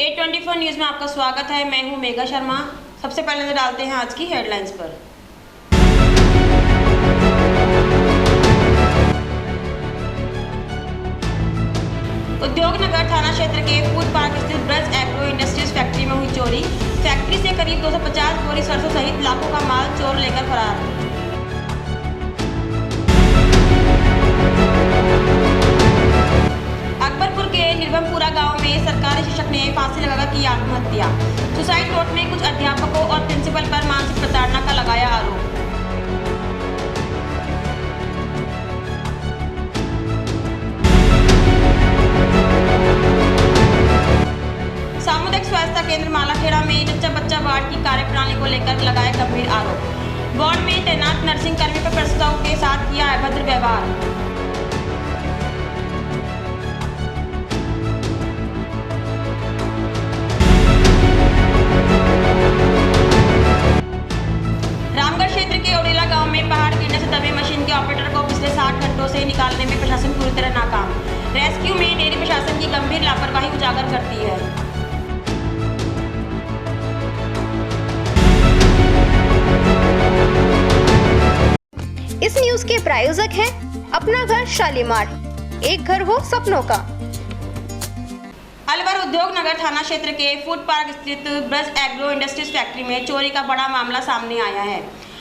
A24 news में आपका स्वागत है। मैं हूं मेघा शर्मा। सबसे पहले नजर डालते हैं आज की हेडलाइंस पर। उद्योग नगर थाना क्षेत्र के फूड पार्क स्थित ब्रज एग्रो इंडस्ट्रीज फैक्ट्री में हुई चोरी। फैक्ट्री से करीब 250 बोरी सरसों सहित लाखों का माल चोर लेकर फरार। अकबरपुर के निर्भमपुरा गांव में सरकारी शिक्षक ने फांसी लगाकर की आत्महत्या। सुसाइड नोट में कुछ अध्यापकों और प्रिंसिपल पर मानसिक प्रताड़ना का लगाया आरोप। सामुदायिक स्वास्थ्य केंद्र मालाखेड़ा में जच्चा बच्चा वार्ड की कार्यप्रणाली को लेकर लगाए गंभीर आरोप। वार्ड में तैनात नर्सिंग कर्मी पर प्रसूताओं के साथ किया अभद्र व्यवहार। पहाड़ गिरने से दबे मशीन के ऑपरेटर को पिछले 60 घंटों से निकालने में प्रशासन पूरी तरह नाकाम। रेस्क्यू में डेयरी प्रशासन की गंभीर लापरवाही उजागर करती है। इस न्यूज के प्रायोजक हैं अपना घर शालीमार, एक घर हो सपनों का। अलवर उद्योग नगर थाना क्षेत्र के फूड पार्क स्थित ब्रज एग्रो इंडस्ट्रीज फैक्ट्री में चोरी का बड़ा मामला सामने आया है।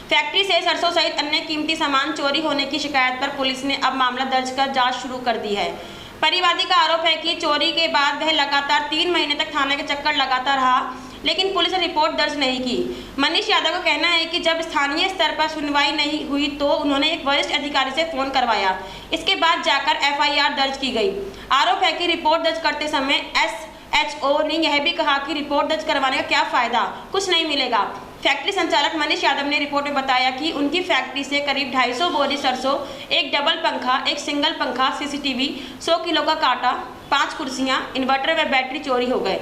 फैक्ट्री से सरसों सहित अन्य कीमती सामान चोरी होने की शिकायत पर पुलिस ने अब मामला दर्ज कर जांच शुरू कर दी है। परिवादी का आरोप है कि चोरी के बाद वह लगातार 3 महीने तक थाने के चक्कर लगाता रहा, लेकिन पुलिस ने रिपोर्ट दर्ज नहीं की। मनीष यादव का कहना है कि जब स्थानीय स्तर पर सुनवाई नहीं हुई तो उन्होंने एक वरिष्ठ अधिकारी से फोन करवाया। इसके बाद जाकर FIR दर्ज की गई। आरोप है कि रिपोर्ट दर्ज करते समय SHO ने यह भी कहा कि रिपोर्ट दर्ज करवाने का क्या फायदा, कुछ नहीं मिलेगा। फैक्ट्री संचालक मनीष यादव ने रिपोर्ट में बताया कि उनकी फैक्ट्री से करीब 250 बोरी सरसों, एक डबल पंखा, एक सिंगल पंखा, CCTV, 100 किलो का कांटा, 5 कुर्सियां, इन्वर्टर व बैटरी चोरी हो गए।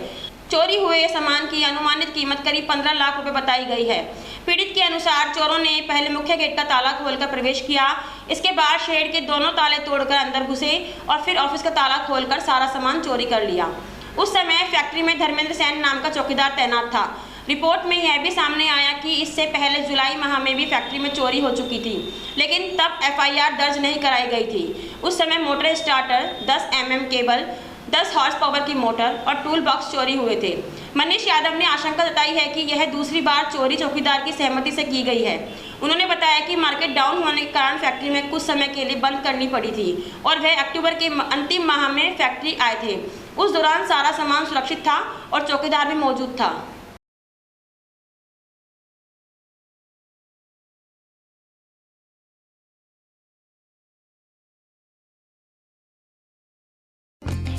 चोरी हुए सामान की अनुमानित कीमत करीब 15 लाख रुपए बताई गई है। पीड़ित के अनुसार चोरों ने पहले मुख्य गेट का ताला खोलकर प्रवेश किया। इसके बाद शेड के दोनों ताले तोड़कर अंदर घुसे और फिर ऑफिस का ताला खोलकर सारा सामान चोरी कर लिया। उस समय फैक्ट्री में धर्मेंद्र सैन नाम का चौकीदार तैनात था। रिपोर्ट में यह भी सामने आया कि इससे पहले जुलाई माह में भी फैक्ट्री में चोरी हो चुकी थी, लेकिन तब FIR दर्ज नहीं कराई गई थी। उस समय motor starter, 10 mm cable, 10 horse power की मोटर और टूल बॉक्स चोरी हुए थे। मनीष यादव ने आशंका जताई है कि यह दूसरी बार चोरी चौकीदार की सहमति से की गई है। उन्होंने बताया कि मार्केट डाउन होने के कारण फैक्ट्री में कुछ समय के लिए बंद करनी पड़ी थी और वह अक्टूबर के अंतिम माह में फैक्ट्री आए थे। उस दौरान सारा सामान सुरक्षित था और चौकीदार भी मौजूद था।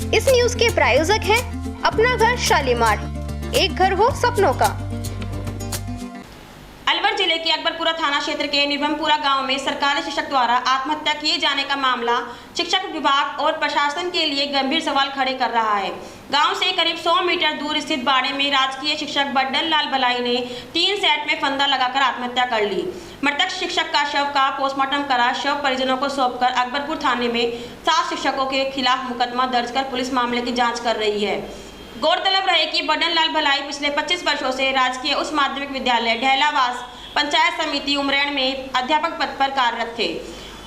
इस न्यूज के प्रायोजक हैं अपना घर शालीमार, एक घर हो सपनों का। अलवर जिले के अकबरपुरा थाना क्षेत्र के निर्भमपुरा गांव में सरकारी शिक्षक द्वारा आत्महत्या किए जाने का मामला शिक्षक विभाग और प्रशासन के लिए गंभीर सवाल खड़े कर रहा है। गांव से करीब 100 मीटर दूर स्थित बाड़े में राजकीय शिक्षक बड्डन लाल भलाई ने 3 सेट में फंदा लगाकर आत्महत्या कर ली। मृतक शिक्षक का शव का पोस्टमार्टम करा शव परिजनों को सौंपकर अकबरपुर थाने में 7 शिक्षकों के खिलाफ मुकदमा दर्ज कर पुलिस मामले की जाँच कर रही है। गौरतलब रहे कि बड्डन लाल भलाई पिछले 25 वर्षों से राजकीय उच्च माध्यमिक विद्यालय ढहलावास पंचायत समिति उमरैण में अध्यापक पद पर कार्यरत थे।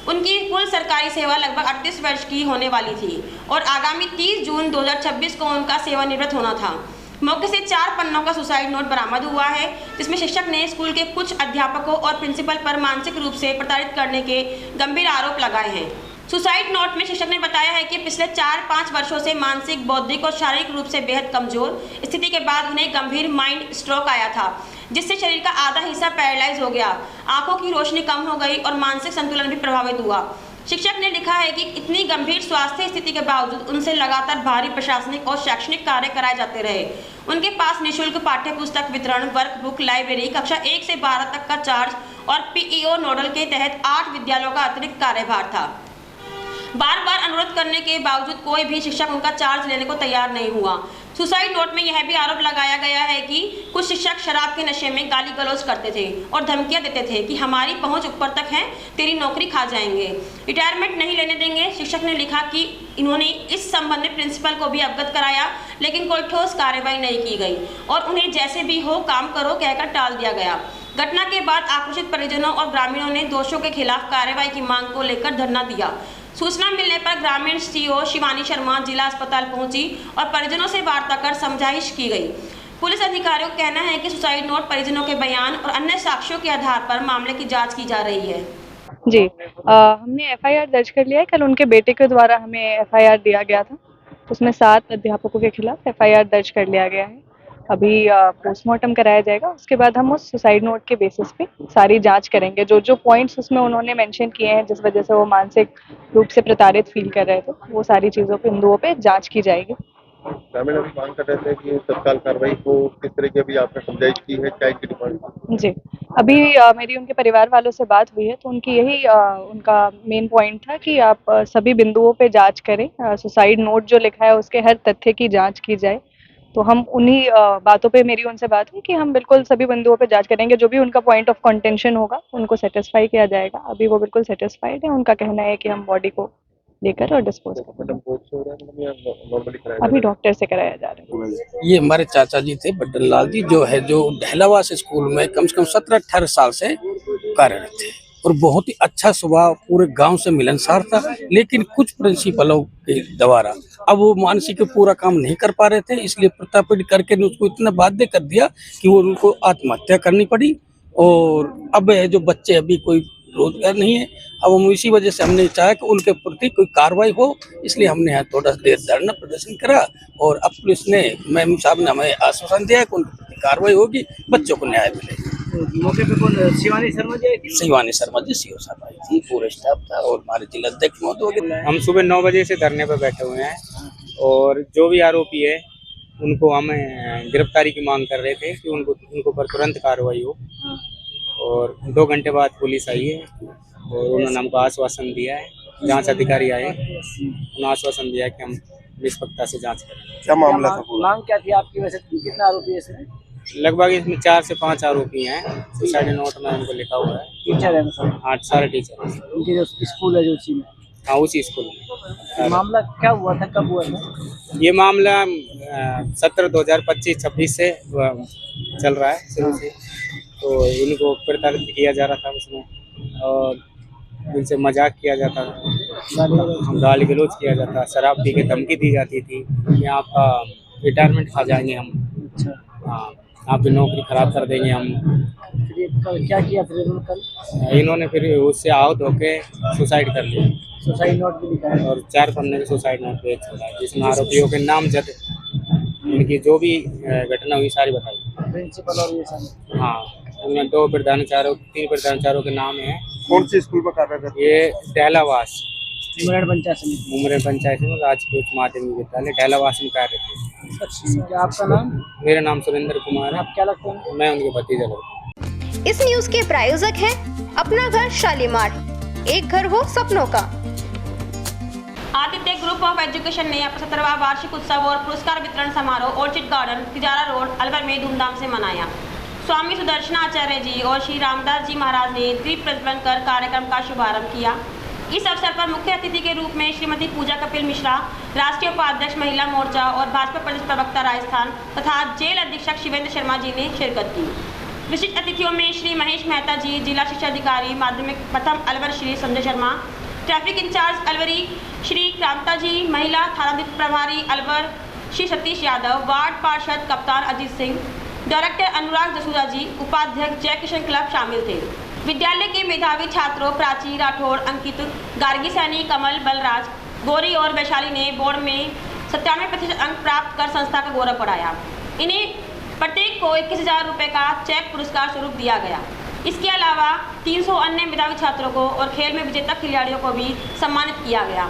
उनकी कुल सरकारी सेवा लगभग 38 वर्ष की होने वाली थी और आगामी 30 जून 2026 को उनका सेवानिवृत्त होना था। मौके से 4 पन्नों का सुसाइड नोट बरामद हुआ है, जिसमें शिक्षक ने स्कूल के कुछ अध्यापकों और प्रिंसिपल पर मानसिक रूप से प्रताड़ित करने के गंभीर आरोप लगाए हैं। सुसाइड नोट में शिक्षक ने बताया है कि पिछले 4-5 वर्षों से मानसिक, बौद्धिक और शारीरिक रूप से बेहद कमजोर स्थिति के बाद उन्हें गंभीर माइंड स्ट्रोक आया था, जिससे शरीर का आधा हिस्सा पैरालाइज हो गया, आंखों की रोशनी कम हो गई और मानसिक संतुलन भी प्रभावित हुआ। शिक्षक ने लिखा है कि इतनी गंभीर स्वास्थ्य स्थिति के बावजूद उनसे लगातार भारी प्रशासनिक और शैक्षणिक कार्य कराए जाते रहे। उनके पास निःशुल्क पाठ्य पुस्तक वितरण, वर्कबुक, लाइब्रेरी, कक्षा 1 से 12 तक का चार्ज और PEO नोडल के तहत 8 विद्यालयों का अतिरिक्त कार्यभार था। बार बार अनुरोध करने के बावजूद कोई भी शिक्षक उनका चार्ज लेने को तैयार नहीं हुआ। सुसाइड नोट में यह भी आरोप लगाया गया है कि कुछ शिक्षक शराब के नशे में गाली गलौज करते थे और धमकियां देते थे कि हमारी पहुंच ऊपर तक है, तेरी नौकरी खा जाएंगे, रिटायरमेंट नहीं लेने देंगे। शिक्षक ने लिखा कि इन्होंने इस संबंध में प्रिंसिपल को भी अवगत कराया, लेकिन कोई ठोस कार्रवाई नहीं की गई और उन्हें जैसे भी हो काम करो कहकर टाल दिया गया। घटना के बाद आक्रोशित परिजनों और ग्रामीणों ने दोषियों के खिलाफ कार्रवाई की मांग को लेकर धरना दिया। सूचना मिलने पर ग्रामीण सीओ शिवानी शर्मा जिला अस्पताल पहुंची और परिजनों से वार्ता कर समझाइश की गई। पुलिस अधिकारियों का कहना है कि सुसाइड नोट परिजनों के बयान और अन्य साक्ष्यों के आधार पर मामले की जांच की जा रही है। जी, हमने एफआईआर दर्ज कर लिया है। कल उनके बेटे के द्वारा हमें एफआईआर दिया गया था, उसमें 7 अध्यापकों के खिलाफ एफआईआर दर्ज कर लिया गया है। अभी पोस्टमार्टम कराया जाएगा, उसके बाद हम उस सुसाइड नोट के बेसिस पे सारी जांच करेंगे। जो जो पॉइंट्स उसमें उन्होंने मेंशन किए हैं जिस वजह से वो मानसिक रूप से प्रताड़ित फील कर रहे थे, वो सारी चीज़ों पे, बिंदुओं पे जांच की जाएगी। ग्रामीण अभी मांग कर रहे थे कि तत्काल कार्रवाई को किस तरह की अभी आपने समझाइश की है, क्या इनकी डिमांड? जी, अभी मेरी उनके परिवार वालों से बात हुई है तो उनकी यही उनका मेन पॉइंट था कि आप सभी बिंदुओं पे जांच करें। सुसाइड नोट जो लिखा है उसके हर तथ्य की जांच की जाए। तो हम उन्हीं बातों पे मेरी उनसे बात हुई कि हम बिल्कुल सभी बिंदुओं पे जांच करेंगे। जो भी उनका पॉइंट ऑफ कंटेंशन होगा उनको सेटिस्फाई किया जाएगा। अभी वो बिल्कुल सेटिस्फाइड है। उनका कहना है कि हम बॉडी को लेकर और डिस्पोज करेंगे। अभी डॉक्टर से कराया जा रहा है। ये हमारे चाचा जी थे, बड्डन लाल जी, जो ढहलावास स्कूल में कम से कम 17-18 साल से कार्यरत थे और बहुत ही अच्छा स्वभाव, पूरे गांव से मिलनसार था। लेकिन कुछ प्रिंसिपलों के द्वारा अब वो मानसिक पूरा काम नहीं कर पा रहे थे, इसलिए प्रताड़ित करके उसको इतना बाध्य कर दिया कि वो उनको आत्महत्या करनी पड़ी। और अब जो बच्चे, अभी कोई रोजगार नहीं है, अब हम इसी वजह से हमने चाहा कि उनके प्रति कोई कार्रवाई हो, इसलिए हमने यहाँ थोड़ा देर धरना प्रदर्शन करा। और अब पुलिस ने, मैम साहब ने हमें आश्वासन दिया कि उनके प्रति कार्रवाई होगी, बच्चों को न्याय मिलेगा। मौके पे कौन, शिवानी शर्मा जी आई थी? शिवानी शर्मा जी सीओ साहब आई थी, पूरे स्टाफ था और हमारे जिला अध्यक्ष महोदय। हम सुबह 9 बजे से धरने पर बैठे हुए हैं और जो भी आरोपी है उनको हम गिरफ्तारी की मांग कर रहे थे कि उनको पर तुरंत कार्रवाई हो। और 2 घंटे बाद पुलिस आई है और उन्होंने हमको आश्वासन दिया है, जांच अधिकारी आए, उन्होंने आश्वासन दिया है कि हम निष्पक्षता से जांच करेंगे। क्या मामला था? मांग क्या थी आपकी? वैसे कितना आरोपी है इसमें? लगभग इसमें 4 से 5 आरोपी हैं। सुसाइड नोट में उनको लिखा हुआ है। टीचर है मतलब? 8 सारे टीचर हैं। उनकी जो स्कूल है जो उसी में? हाँ, उसी स्कूल में। मामला क्या हुआ था, कब हुआ था ये मामला? 2025-26 से चल रहा है शुरू से। तो इनको प्रताड़ित किया जा रहा था उसमें और इनसे मजाक किया जाता था, गाली गलौज किया जाता, शराब पी के धमकी दी जाती थी कि आपका रिटायरमेंट खा जाएंगे हम। अच्छा, हाँ, आपकी नौकरी खराब कर देंगे हम। फिर ये क्या किया फिर इन्होंने कल? इन्होंने फिर उससे आहत होके सुसाइड कर लिया। सुसाइड नोट भी लिखा है और 4 पन्ने के सुसाइड नोट पे चला है, जिसमें आरोपियों के नाम जद, इनकी जो भी घटना हुई सारी बताई। प्रिंसिपल और ये सब? हाँ, उनमें 3 प्रधानाचार्यों के नाम है। कौन सी स्कूल में कार्यरत? ये ढहलावास उमरेड पंचायत समिति? उमरेड पंचायत में राजकीय उच्च माध्यमिक विद्यालय ढहलावास में कार्यरत है। क्या आपका नाम? मेरा नाम सुरेंद्र कुमार है। आप क्या लगते हैं? मैं उनके भतीजा लगता हूँ। इस न्यूज के प्रायोजक हैं अपना घर शालीमार, एक घर हो सपनों का। आदित्य ग्रुप ऑफ एजुकेशन ने अपना 17वां वार्षिक उत्सव और पुरस्कार वितरण समारोह orchid garden, Tijara road, Alwar में धूमधाम से मनाया। स्वामी सुदर्शनाचार्य जी और श्री रामदास जी महाराज ने दीप प्रज्वलन कर कार्यक्रम का शुभारंभ किया। इस अवसर पर मुख्य अतिथि के रूप में श्रीमती पूजा कपिल मिश्रा, राष्ट्रीय उपाध्यक्ष महिला मोर्चा और भाजपा प्रदेश प्रवक्ता राजस्थान तथा जेल अधीक्षक शिवेंद्र शर्मा जी ने शिरकत की। विशिष्ट अतिथियों में श्री महेश मेहता जी, जिला शिक्षा अधिकारी माध्यमिक प्रथम अलवर श्री संजय शर्मा, ट्रैफिक इंचार्ज अलवरी श्री क्रांता जी, महिला थाना प्रभारी अलवर श्री सतीश यादव, वार्ड पार्षद कप्तान अजीत सिंह, डायरेक्टर अनुराग जसूजा जी, उपाध्यक्ष जय किशन क्लब शामिल थे। विद्यालय के मेधावी छात्रों प्राची राठौड़, अंकित, गार्गी सैनी, कमल, बलराज, गौरी और वैशाली ने बोर्ड में 97% अंक प्राप्त कर संस्था का गौरव बढ़ाया। इन्हें प्रत्येक को 21,000 रुपये का चेक पुरस्कार स्वरूप दिया गया। इसके अलावा 300 अन्य मेधावी छात्रों को और खेल में विजेता खिलाड़ियों को भी सम्मानित किया गया।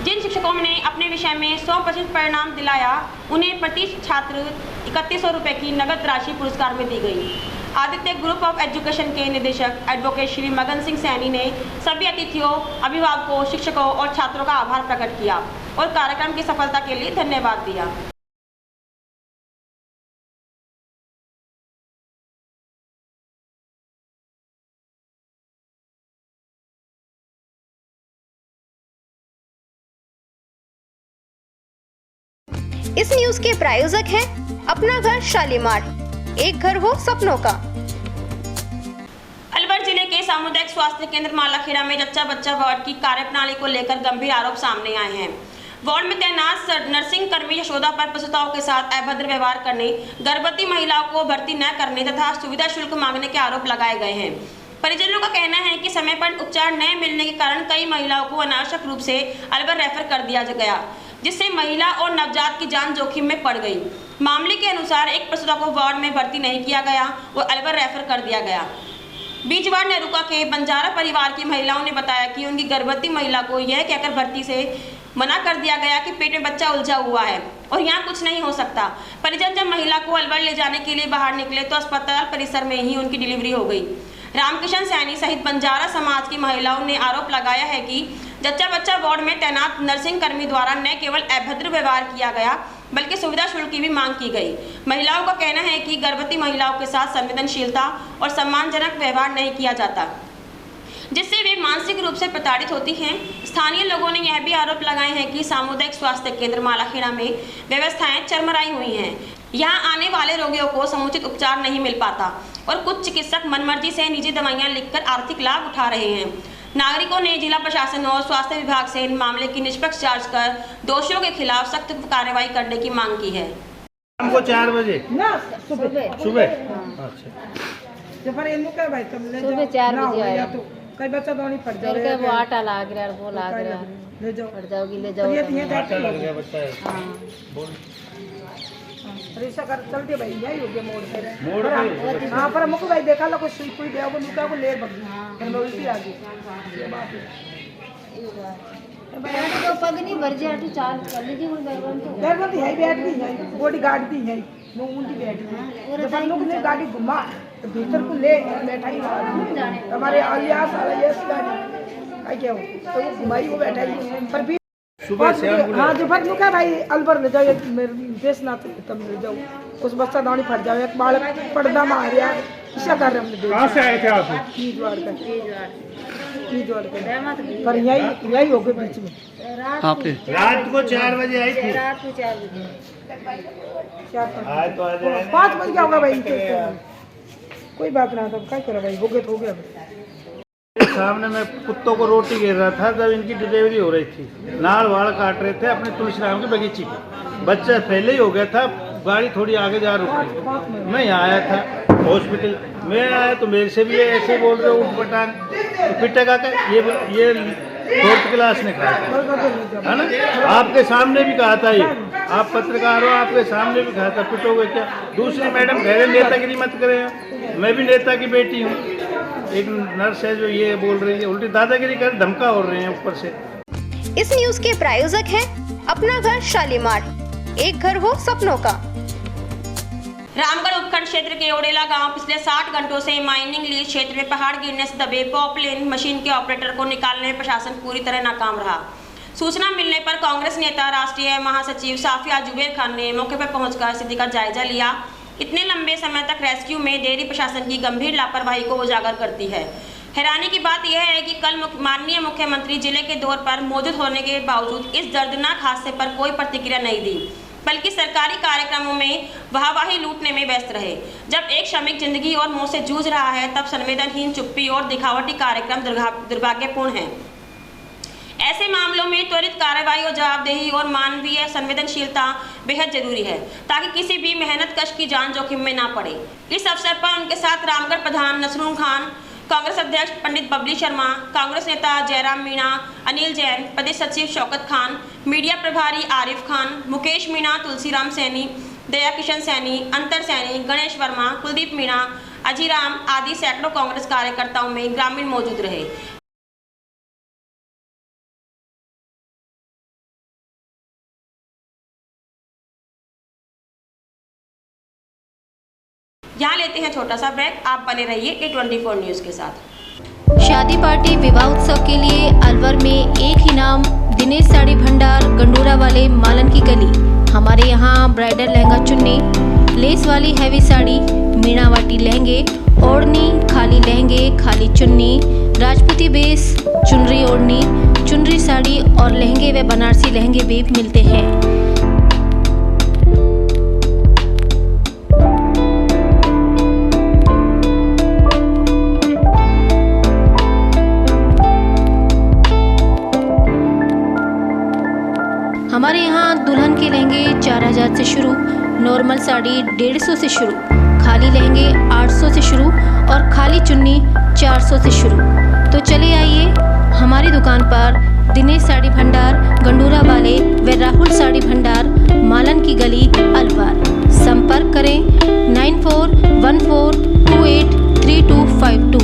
जिन शिक्षकों ने अपने विषय में 100% परिणाम दिलाया, उन्हें प्रति छात्र 3100 रुपये की नगद राशि पुरस्कार में दी गई। आदित्य ग्रुप ऑफ एजुकेशन के निदेशक एडवोकेट श्री मगन सिंह सैनी ने सभी अतिथियों, अभिभावकों, शिक्षकों और छात्रों का आभार प्रकट किया और कार्यक्रम की सफलता के लिए धन्यवाद दिया। इस न्यूज के प्रायोजक हैं अपना घर शालीमार, एक घर हो सपनों का। अलवर जिले के सामुदायिक स्वास्थ्य केंद्र मालाखेड़ा में जच्चा बच्चा वार्ड की कार्यप्रणाली को लेकर गंभीर आरोप सामने आए हैं। वार्ड में तैनात नर्सिंग कर्मी यशोदा पर प्रसूताओं के साथ अभद्र व्यवहार करने, गर्भवती महिलाओं को भर्ती न करने तथा सुविधा शुल्क मांगने के आरोप लगाए गए हैं। परिजनों का कहना है कि समय पर उपचार न मिलने के कारण कई महिलाओं को अनावश्यक रूप से अलवर रेफर कर दिया गया, जिससे महिला और नवजात की जान जोखिम में पड़ गई। मामले के अनुसार एक प्रसूता को वार्ड में भर्ती नहीं किया गया, वो अलवर रेफर कर दिया गया। बीजवाड़ नेरुका के बंजारा परिवार की महिलाओं ने बताया कि उनकी गर्भवती महिला को यह कहकर भर्ती से मना कर दिया गया कि पेट में बच्चा उलझा हुआ है और यहाँ कुछ नहीं हो सकता। परिजन जब महिला को अलवर ले जाने के लिए बाहर निकले तो अस्पताल परिसर में ही उनकी डिलीवरी हो गई। रामकिशन सैनी सहित बंजारा समाज की महिलाओं ने आरोप लगाया है कि जच्चा बच्चा वार्ड में तैनात नर्सिंग कर्मी द्वारा न केवल अभद्र व्यवहार किया गया बल्कि सुविधा शुल्क की भी मांग की गई। महिलाओं का कहना है कि गर्भवती महिलाओं के साथ संवेदनशीलता और सम्मानजनक व्यवहार नहीं किया जाता, जिससे वे मानसिक रूप से प्रताड़ित होती हैं। स्थानीय लोगों ने यह भी आरोप लगाए हैं कि सामुदायिक स्वास्थ्य केंद्र मालाखेड़ा में व्यवस्थाएं चरमराई हुई हैं। यहाँ आने वाले रोगियों को समुचित उपचार नहीं मिल पाता और कुछ चिकित्सक मनमर्जी से निजी दवाइयाँ लिखकर आर्थिक लाभ उठा रहे हैं। नागरिकों ने जिला प्रशासन और स्वास्थ्य विभाग से इन मामले की निष्पक्ष जांच कर दोषियों के खिलाफ सख्त कार्रवाई करने की मांग की है। शाम को 4 बजे सुबह अच्छा सुबह 4 बजे आया तो कई बच्चा दौड़ी पड़ जाए वो आटा लाग रहा है, वो लाग रहा है, ले जाओ पड़ जाओगी, ले जाओ। आटा लग गया बच्चा है। रिक्शा कर चलते भाई यही हो गया मोड़ पे हाँ पर मुझको भाई देखा लो कुछ सुई दे वो निका को ले बगी फिर मैं उल्टी आ गई ये बात है। तो पग नहीं भर जाए तो चाल कर लीजिए वो बैठ है बैठ भी है बॉडी गार्ड भी है वो उनकी बैठ है जब हम लोग ने गाड़ी घुमा तो भीतर को ले बैठा ही हमारे आलियास आलियास गाड़ी क्या हो तो वो घुमाई वो बैठा ही पर भी सुबह से हाँ जो फट लुका भाई अलवर ले जाओ बेच ना तब ले जाओ उस बच्चा दानी फट जाओ एक बालक पर्दा मार यार इसा कर रहे हमने कहाँ से आए थे आप? कीजवाड़ का पर यही हो गए बीच में रात को 4 बजे आई थी। रात को 4 बजे आज तो आ जाए 5 बज गया होगा भाई कोई बात ना था क्या करा भाई हो गया तो हो गया। सामने मैं कुत्तों को रोटी गिर रहा था जब इनकी डिलीवरी हो रही थी। नाड़ वाड़ काट रहे थे अपने तुलसीराम के बगीचे की। बच्चा पहले ही हो गया था, गाड़ी थोड़ी आगे जा रुकी। मैं यहाँ आया था हॉस्पिटल में आया तो मेरे से भी ऐसे बोल रहे उठ पटांग तो पिटेगा क्या ये 4th क्लास ने कहा है ना। आपके सामने भी कहा था ये आप पत्रकार हो आपके सामने भी कहा था पिटोगे क्या। दूसरी मैडम कह रहे नेतागिरी मत करें, मैं भी नेता की बेटी हूँ। एक नर्स है जो ये बोल रही है उल्टी दादागिरी कर धमका हो रहे हैं ऊपर से। इस न्यूज के प्रायोजक हैं अपना घर शालीमार, एक घर हो सपनों का। रामगढ़ उपखंड क्षेत्र के ओडेला गांव पिछले 60 घंटों से माइनिंग लीज क्षेत्र में पहाड़ गिरने से दबे पॉपलेन मशीन के ऑपरेटर को निकालने में प्रशासन पूरी तरह नाकाम रहा। सूचना मिलने पर कांग्रेस नेता राष्ट्रीय महासचिव साफिया जुबैर खान ने मौके पर पहुंचकर स्थिति का जायजा लिया। इतने लंबे समय तक रेस्क्यू में देरी प्रशासन की गंभीर लापरवाही को उजागर करती है। हैरानी की बात यह है कि कल माननीय मुख्यमंत्री जिले के दौर पर मौजूद होने के बावजूद इस दर्दनाक हादसे पर कोई प्रतिक्रिया नहीं दी, बल्कि सरकारी कार्यक्रमों में वाहवाही लूटने में व्यस्त रहे। जब एक श्रमिक जिंदगी और मौत से जूझ रहा है तब संवेदनहीन चुप्पी और दिखावटी कार्यक्रम दुर्भाग्यपूर्ण है। ऐसे मामलों में त्वरित कार्रवाई और जवाबदेही और मानवीय संवेदनशीलता बेहद जरूरी है ताकि किसी भी मेहनतकश की जान जोखिम में ना पड़े। इस अवसर पर उनके साथ रामगढ़ प्रधान नसरुल खान, कांग्रेस अध्यक्ष पंडित बबली शर्मा, कांग्रेस नेता जयराम मीणा, अनिल जैन, प्रदेश सचिव शौकत खान, मीडिया प्रभारी आरिफ खान, मुकेश मीणा, तुलसीराम सैनी, दया किशन सैनी, अंतर सैनी, गणेश वर्मा, कुलदीप मीणा, अजीराम आदि सैकड़ों कांग्रेस कार्यकर्ताओं में ग्रामीण मौजूद रहे। यहाँ लेते हैं छोटा सा ब्रेक, आप बने रहिए A24 न्यूज़ के साथ। शादी पार्टी विवाह उत्सव के लिए अलवर में एक ही नाम, दिनेश साड़ी भंडार, गंडोरा वाले मालन की गली। हमारे यहाँ ब्राइडल लहंगा चुन्नी, लेस वाली हैवी साड़ी, मीणावाटी लहंगे, ओढ़नी, खाली लहंगे, खाली चुन्नी, राजपूती बेस, चुनरी ओढ़नी, चुनरी साड़ी और लहंगे व बनारसी लहंगे भी मिलते हैं। 4000 से शुरू, नॉर्मल साड़ी 150 से शुरू, खाली लहंगे 800 से शुरू और खाली चुन्नी 400 से शुरू। तो चले आइए हमारी दुकान पर दिनेश साड़ी भंडार गंडूरा वाले व राहुल साड़ी भंडार मालन की गली अलवर। संपर्क करें 9414283252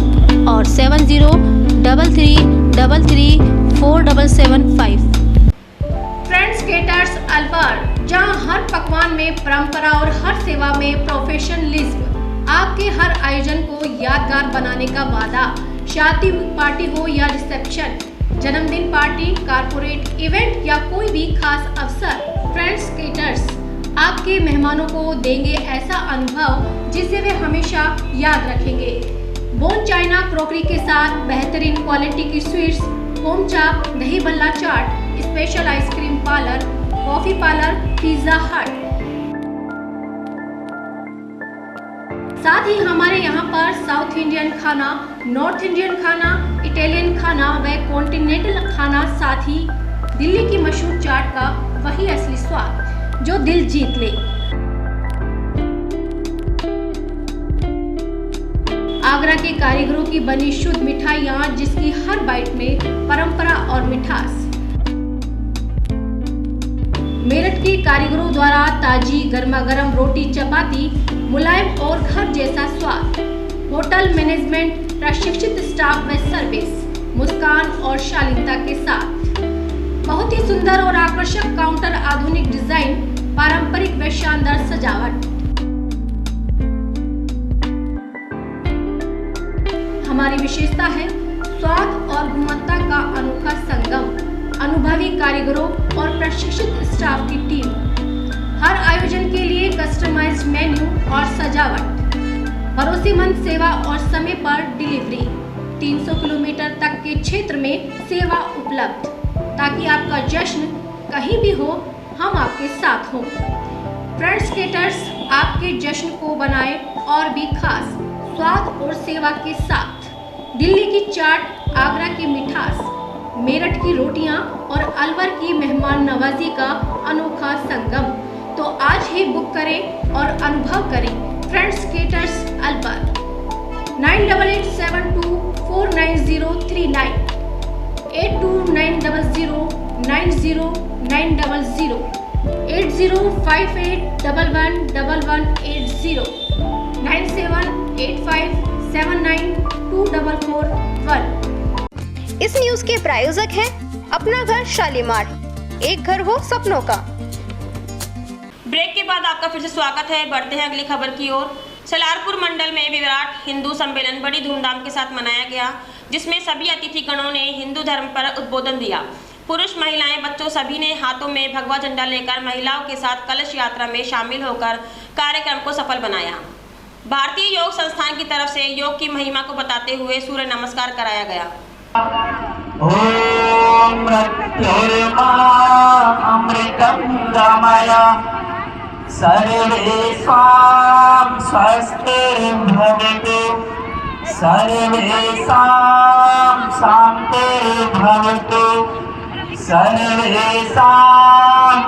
और 7033334775। फ्रेंड्स केटर्स अलवर, जहां हर पकवान में परंपरा और हर सेवा में प्रोफेशनलिज्म। आपके हर आयोजन को यादगार बनाने का वादा। शादी पार्टी हो या रिसेप्शन, जन्मदिन पार्टी, कारपोरेट इवेंट या कोई भी खास अवसर, फ्रेंड्स केटर्स आपके मेहमानों को देंगे ऐसा अनुभव जिसे वे हमेशा याद रखेंगे। बोन चाइना क्रॉकरी के साथ बेहतरीन क्वालिटी की स्वीट्स, होम चाप, dahi bhalla chaat, special ice cream parlour, coffee parlour, Pizza Hut. साथ ही हमारे यहाँ पर साउथ इंडियन खाना, नॉर्थ इंडियन खाना, इटालियन खाना व कॉन्टिनेंटल खाना, साथ ही दिल्ली की मशहूर चाट का वही असली स्वाद जो दिल जीत ले। आगरा के कारीगरों की बनी शुद्ध मिठाइयाँ, जिसकी हर बाइट में परंपरा और मिठास। मेरठ के कारीगरों द्वारा ताजी गर्मा गर्म रोटी चपाती, मुलायम और घर जैसा स्वाद। होटल मैनेजमेंट, प्रशिक्षित स्टाफ व सर्विस, मुस्कान और शालीनता के साथ। बहुत ही सुंदर और आकर्षक काउंटर, आधुनिक डिजाइन, पारंपरिक व शानदार सजावट। हमारी विशेषता है स्वाद और गुणवत्ता का अनोखा संगम। अनुभवी कारीगरों और प्रशिक्षित स्टाफ की टीम। हर आयोजन के लिए कस्टमाइज्ड मेन्यू और सजावट। भरोसेमंद सेवा और समय पर डिलीवरी। 300 किलोमीटर तक के क्षेत्र में सेवा उपलब्ध, ताकि आपका जश्न कहीं भी हो, हम आपके साथ हों। फ्रेंड्स केटर्स आपके जश्न को बनाए और भी खास स्वाद और सेवा के साथ। दिल्ली की चाट, आगरा की मिठास, मेरठ की रोटियां और अलवर की मेहमान नवाजी का अनोखा संगम। तो आज ही बुक करें और अनुभव करें फ्रेंड्स केटर्स अलवर। 9887249039, 8290090900, 8058111180, 9785792441। इस न्यूज के प्रायोजक हैं अपना घर शालीमार, एक घर हो सपनों का। ब्रेक के बाद आपका फिर से स्वागत है। बढ़ते हैं अगली खबर की ओर। सलारपुर मंडल में विराट हिंदू सम्मेलन बड़ी धूमधाम के साथ मनाया गया, जिसमें सभी अतिथिगणों ने हिंदू धर्म पर उद्बोधन दिया। पुरुष, महिलाएं, बच्चों सभी ने हाथों में भगवा झंडा लेकर महिलाओं के साथ कलश यात्रा में शामिल होकर कार्यक्रम को सफल बनाया। भारतीय योग संस्थान की तरफ से योग की महिमा को बताते हुए सूर्य नमस्कार कराया गया। ओम मृत्युर्मा अमृतं गमय सर्वेषां स्वस्तिर्भवतु सर्वेषां शान्तिर्भवतु सर्वेषां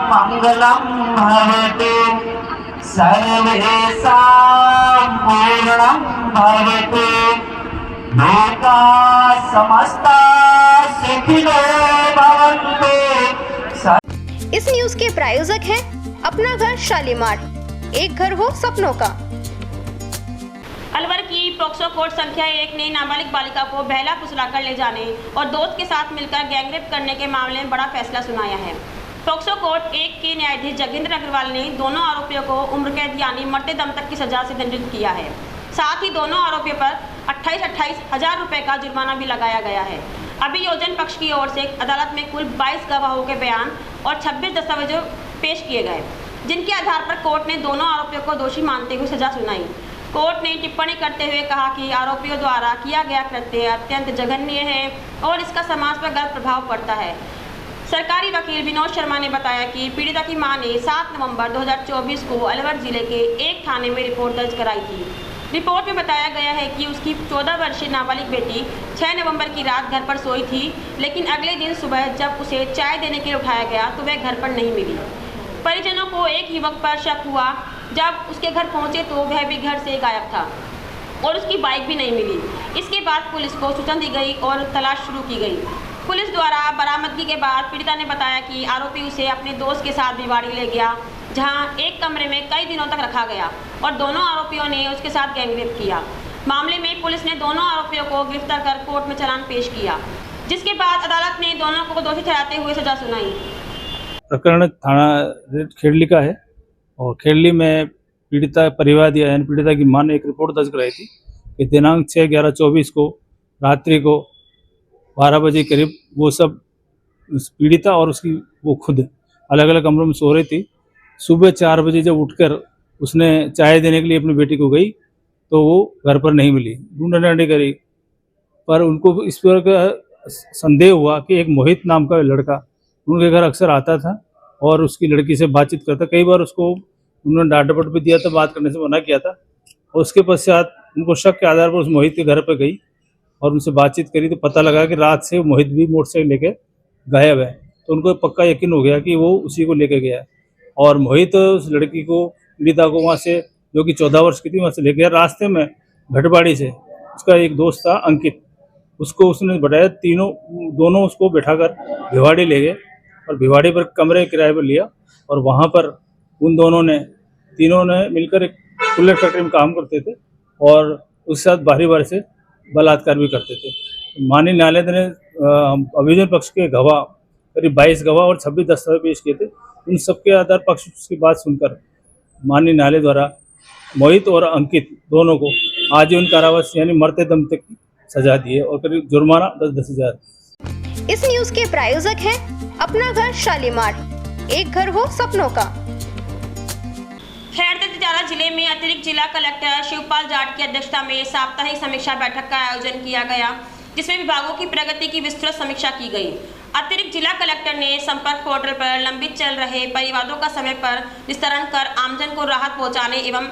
मङ्गलं भवतु सर्वेषां पूर्णं भवतु लोका समस्ता सुखिनो भवन्तु। इस न्यूज के प्रायोजक हैं अपना घर शालीमार, एक घर हो सपनों का। अलवर की पॉक्सो कोर्ट संख्या 1 ने नाबालिग बालिका को बहला फुसलाकर ले जाने और दोस्त के साथ मिलकर गैंगरेप करने के मामले में बड़ा फैसला सुनाया है। पॉक्सो कोर्ट 1 के न्यायाधीश जोगिंदर अग्रवाल ने दोनों आरोपियों को उम्र कैद यानी मरते दम तक की सजा से दंडित किया है। साथ ही दोनों आरोपियों पर 28,000 रुपए का जुर्माना भी लगाया गया है। अभियोजन पक्ष की ओर से अदालत में कुल 22 गवाहों के बयान और 26 दस्तावेज पेश किए गए, जिनके आधार पर कोर्ट ने दोनों आरोपियों को दोषी मानते हुए सजा सुनाई। कोर्ट ने टिप्पणी करते हुए कहा कि आरोपियों द्वारा किया गया कृत्य अत्यंत जघन्य है और इसका समाज पर गलत प्रभाव पड़ता है। सरकारी वकील विनोद शर्मा ने बताया कि पीड़िता की मां ने 7 नवंबर 2024 को अलवर जिले के एक थाने में रिपोर्ट दर्ज कराई थी। रिपोर्ट में बताया गया है कि उसकी 14 वर्षीय नाबालिग बेटी 6 नवंबर की रात घर पर सोई थी, लेकिन अगले दिन सुबह जब उसे चाय देने के लिए उठाया गया तो वह घर पर नहीं मिली। परिजनों को एक युवक पर शक हुआ। जब उसके घर पहुंचे तो वह भी घर से गायब था और उसकी बाइक भी नहीं मिली। इसके बाद पुलिस को सूचना दी गई और तलाश शुरू की गई। पुलिस द्वारा बरामदगी के बाद पीड़िता ने बताया कि आरोपी उसे अपने दोस्त के साथ भिवाड़ी ले गया, जहां एक कमरे में कई दिनों तक रखा गया और दोनों आरोपियों ने उसके साथ गैंगरेप किया। मामले में पुलिस ने दोनों आरोपियों को गिरफ्तार कर कोर्ट में चालान पेश किया, जिसके बाद अदालत ने दोनों को दोषी ठहराते हुए सजा सुनाई। प्रकरण थाना खेड़ली का है और खेड़ली में पीड़िता परिवार यानी पीड़िता की मां ने एक रिपोर्ट दर्ज कराई थी कि दिनांक 6/11/24 को रात्रि को 12 बजे करीब वो सब पीड़िता और उसकी वो खुद अलग अलग कमरों में सो रही थी। सुबह 4 बजे जब उठकर उसने चाय देने के लिए अपनी बेटी को गई तो वो घर पर नहीं मिली। ढूंढाढूंढी करी पर उनको इस पर संदेह हुआ कि एक मोहित नाम का लड़का उनके घर अक्सर आता था और उसकी लड़की से बातचीत करता। कई बार उसको उन्होंने डांट डपट भी दिया था, बात करने से मना किया था और उसके पश्चात उनको शक के आधार पर उस मोहित के घर पर गई और उनसे बातचीत करी तो पता लगा कि रात से मोहित भी मोटरसाइकिल लेके गायब है। तो उनको पक्का यकीन हो गया कि वो उसी को लेके गया और मोहित उस लड़की को पीड़िता को वहाँ से, जो कि 14 वर्ष की थी, वहाँ से ले गया। रास्ते में भटबाड़ी से उसका एक दोस्त था अंकित, उसको उसने बताया, दोनों उसको बैठाकर भिवाड़ी ले गए और भिवाड़ी पर कमरे किराए पर लिया और वहाँ पर उन तीनों ने मिलकर एक कुल्लर फैक्ट्री में काम करते थे और उसके साथ बारी से बलात्कार भी करते थे। माननीय न्यायालय ने अभियोजन पक्ष के गवाह करीब 22 गवाह और 26 दस्तावेज पेश किए थे। उन सबके आधार पक्ष की बात सुनकर माननीय न्यायालय द्वारा मोहित और अंकित दोनों को आजीवन कारावास यानी मरते दम तक की सजा दी है और करीब जुर्माना 10-10 हजार। इस न्यूज के प्रायोजक हैं अपना घर शालीमार, एक घर हो सपनों का। खैर तिजारा जिले में अतिरिक्त जिला कलेक्टर शिवपाल जाट की अध्यक्षता में साप्ताहिक समीक्षा बैठक का आयोजन किया गया, जिसमें विभागों की प्रगति की विस्तृत समीक्षा की गई। अतिरिक्त जिला कलेक्टर ने संपर्क पोर्टल पर लंबित चल रहे परिवादों का समय पर निस्तारण कर आमजन को राहत पहुंचाने एवं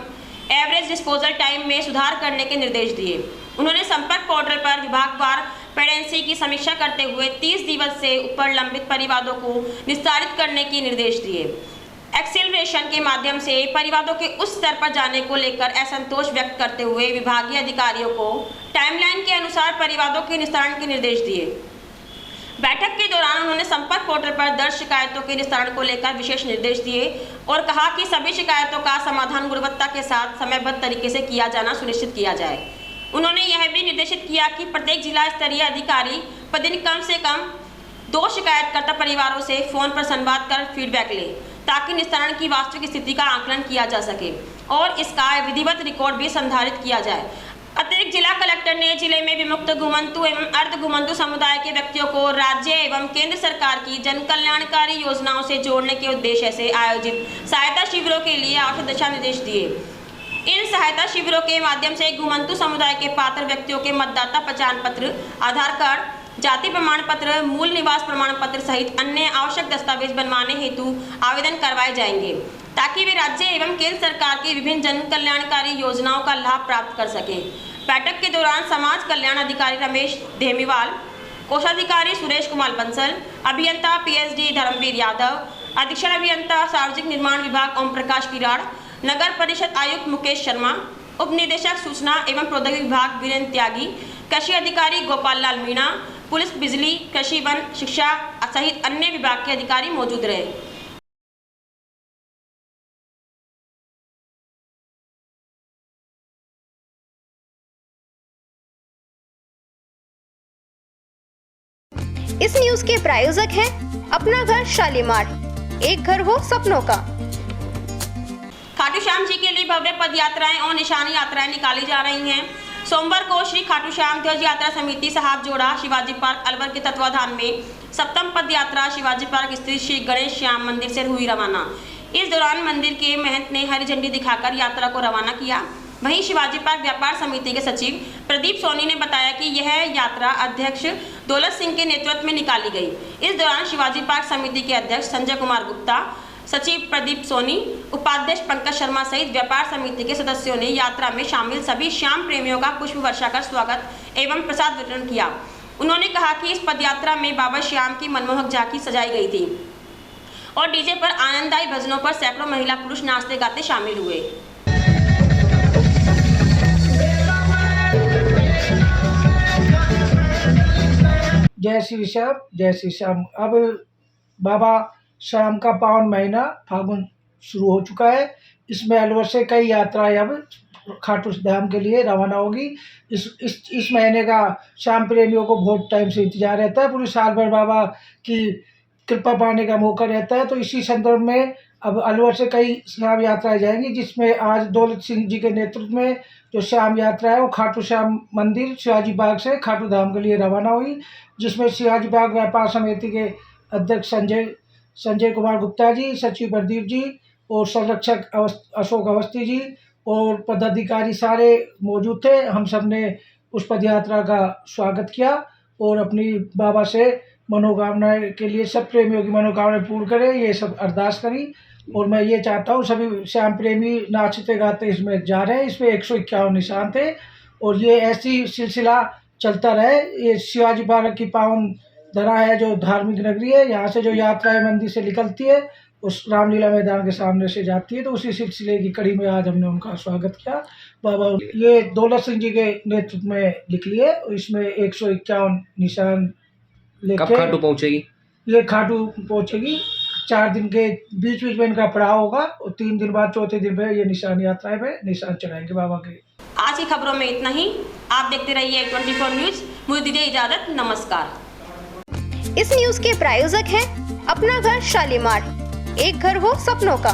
एवरेज डिस्पोजल टाइम में सुधार करने के निर्देश दिए। उन्होंने संपर्क पोर्टल पर विभागवार पेंडेंसी की समीक्षा करते हुए 30 दिवस से ऊपर लंबित परिवादों को निस्तारित करने के निर्देश दिए। एक्सेलरेशन के माध्यम से परिवादों के उस स्तर पर जाने को लेकर असंतोष व्यक्त करते हुए विभागीय अधिकारियों को टाइमलाइन के अनुसार परिवादों के निस्तारण के निर्देश दिए। बैठक के दौरान उन्होंने संपर्क पोर्टल पर दर्ज शिकायतों के निस्तारण को लेकर विशेष निर्देश दिए और कहा कि सभी शिकायतों का समाधान गुणवत्ता के साथ समयबद्ध तरीके से किया जाना सुनिश्चित किया जाए। उन्होंने यह भी निर्देशित किया कि प्रत्येक जिला स्तरीय अधिकारी प्रतिदिन कम से कम 2 शिकायतकर्ता परिवारों से फोन पर संवाद कर फीडबैक ले, ताकि निस्तारण की वास्तविक स्थिति का आकलन किया जा सके और इसका विधिवत रिकॉर्ड भी संधारित किया जाए। अतिरिक्त जिला कलेक्टर ने जिले में विमुक्त घुमंतु एवं अर्ध घुमंतु समुदाय के व्यक्तियों को राज्य एवं केंद्र सरकार की जन कल्याणकारी योजनाओं से जोड़ने के उद्देश्य से आयोजित सहायता शिविरों के लिए आवश्यक दिशा निर्देश दिए। इन सहायता शिविरों के माध्यम से घुमंतु समुदाय के पात्र व्यक्तियों के मतदाता पहचान पत्र, आधार कार्ड, जाति प्रमाण पत्र, मूल निवास प्रमाण पत्र सहित अन्य आवश्यक दस्तावेज बनवाने हेतु आवेदन करवाए जाएंगे, ताकि वे राज्य एवं केंद्र सरकार की विभिन्न जन कल्याणकारी योजनाओं का लाभ प्राप्त कर सकें। बैठक के दौरान समाज कल्याण अधिकारी रमेश धेमीवाल, कोषाधिकारी सुरेश कुमार बंसल, अभियंता पीएचडी धर्मवीर यादव, अधीक्षण अभियंता सार्वजनिक निर्माण विभाग ओम प्रकाश किराड़, नगर परिषद आयुक्त मुकेश शर्मा, उप निदेशक सूचना एवं प्रौद्योगिकी विभाग वीरेंद्र त्यागी, कृषि अधिकारी गोपाल लाल मीणा, पुलिस, बिजली, कृषि, वन, शिक्षा सहित अन्य विभाग के अधिकारी मौजूद रहे। इस न्यूज के प्रायोजक हैं अपना घर शालीमार, एक घर हो सपनों का। खाटू श्याम जी के लिए भव्य पद यात्राएं और निशानी यात्राएं निकाली जा रही हैं। सोमवार को श्री खाटू श्याम ध्वज यात्रा समिति साहब जोड़ा शिवाजी पार्क अलवर के तत्वाधान में 7वीं पद यात्रा शिवाजी पार्क स्थित श्री गणेश श्याम मंदिर से हुई रवाना। इस दौरान मंदिर के महंत ने हरी झंडी दिखाकर यात्रा को रवाना किया। वहीं शिवाजी पार्क व्यापार समिति के सचिव प्रदीप सोनी ने बताया कि यह यात्रा अध्यक्ष दौलत सिंह के नेतृत्व में निकाली गई। इस दौरान शिवाजी पार्क समिति के अध्यक्ष संजय कुमार गुप्ता, सचिव प्रदीप सोनी, उपाध्यक्ष पंकज शर्मा सहित व्यापार समिति के सदस्यों ने यात्रा में शामिल सभी श्याम प्रेमियों का पुष्प वर्षा कर स्वागत एवं प्रसाद वितरण किया। उन्होंने कहा कि इस पदयात्रा में बाबा श्याम की मनमोहक झांकी सजाई गई थी और डीजे पर आनंददायी भजनों पर सैकड़ों महिला पुरुष नाचते गाते शामिल हुए। जय श्री श्याम, जय श्री श्याम। अब बाबा श्याम का पावन महीना फागुन शुरू हो चुका है। इसमें अलवर से कई यात्राएं अब खाटू धाम के लिए रवाना होगी। इस महीने का श्याम प्रेमियों को बहुत टाइम से इंतजार रहता है। पूरे साल भर बाबा की कृपा पाने का मौका रहता है। तो इसी संदर्भ में अब अलवर से कई श्याम यात्राएं जाएंगी, जिसमें आज दौलत सिंह जी के नेतृत्व में जो श्याम यात्रा है वो खाटू श्याम मंदिर शिवाजी बाग से खाटू धाम के लिए रवाना हुई, जिसमें शिवाजी बाग व्यापार समिति के अध्यक्ष संजय कुमार गुप्ता जी, सचिव प्रदीप जी और संरक्षक अशोक अवस्थी जी और पदाधिकारी सारे मौजूद थे। हम सब ने उस पद यात्रा का स्वागत किया और अपनी बाबा से मनोकामनाएं के लिए सब प्रेमियों की मनोकामनाएं पूर्ण करें, ये सब अरदास करी। और मैं ये चाहता हूँ सभी श्याम प्रेमी नाचते गाते इसमें जा रहे हैं। इसमें 151 निशान थे और ये ऐसी सिलसिला चलता रहे। ये शिवाजी पार्क की पावन धरा है, जो धार्मिक नगरी है। यहाँ से जो यात्राएं मंदिर से निकलती है उस रामलीला मैदान के सामने से जाती है। तो उसी सिलसिले की कड़ी में आज हमने उनका स्वागत किया। बाबा ये दौलत सिंह जी के नेतृत्व में लिख लिए। इसमें 151 निशान लेके खाटू पहुँचेगी। ये खाटू पहुँचेगी। 4 दिन के बीच में इनका पड़ाव होगा और 3 दिन बाद चौथे दिन पे ये निशान यात्राएं पे निशान चढ़ाएंगे बाबा के। आज की खबरों में इतना ही। आप देखते रहिए 24 न्यूज। मुझे दीजिए इजाजत, नमस्कार। इस न्यूज के प्रायोजक हैं अपना घर शालीमार, एक घर हो सपनों का।